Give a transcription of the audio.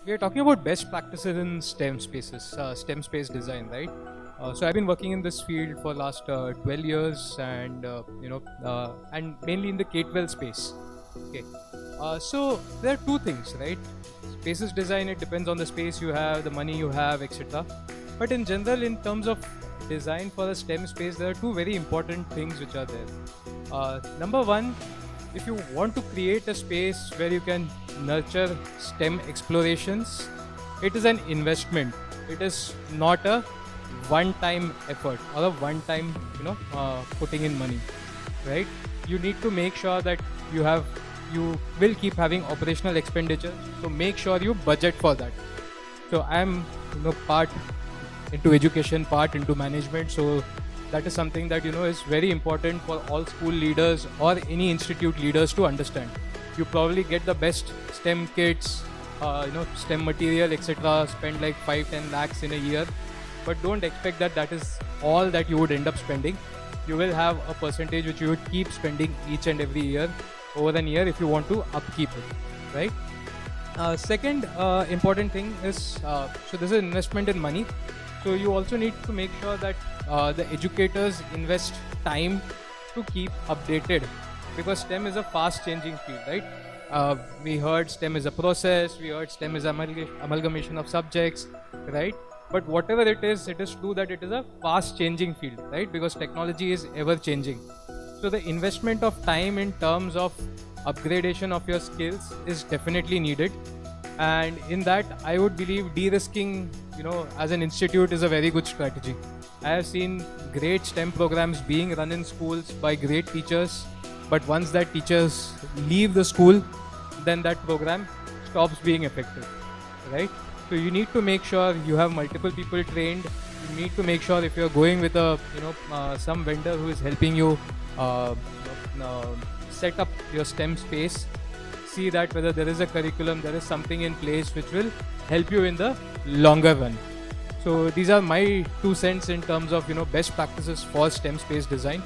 We are talking about best practices in STEM spaces, STEM space design, right? So I've been working in this field for last 12 years, and and mainly in the K-12 space. Okay. So there are two things, right? Spaces design, it depends on the space you have, the money you have, etc. But in general, in terms of design for a STEM space, there are two very important things which are there. Number one, if you want to create a space where you can nurture STEM explorations, it is an investment. It is not a one-time effort or a one-time, putting in money, right? You need to make sure that you will keep having operational expenditure. So make sure you budget for that. So I'm, part into education, part into management. So that is something that is very important for all school leaders or any institute leaders to understand. You probably get the best STEM kits, STEM material, etc. Spend like 5-10 lakhs in a year, but don't expect that that is all that you would end up spending. You will have a percentage which you would keep spending each and every year over a year if you want to upkeep it, right? Second important thing is, so this is investment in money. So you also need to make sure that the educators invest time to keep updated, because STEM is a fast changing field, right? We heard STEM is a process, we heard STEM is amalgamation of subjects, right? But whatever it is true that it is a fast changing field, right? Because technology is ever changing. So the investment of time in terms of upgradation of your skills is definitely needed. And in that, I would believe de-risking, as an institute is a very good strategy. I have seen great STEM programs being run in schools by great teachers, but once that teachers leave the school, then that program stops being effective, right? So you need to make sure you have multiple people trained. You need to make sure if you're going with a, some vendor who is helping you set up your STEM space, see that whether there is a curriculum, there is something in place which will help you in the longer run. So these are my 2 cents in terms of best practices for STEM space design.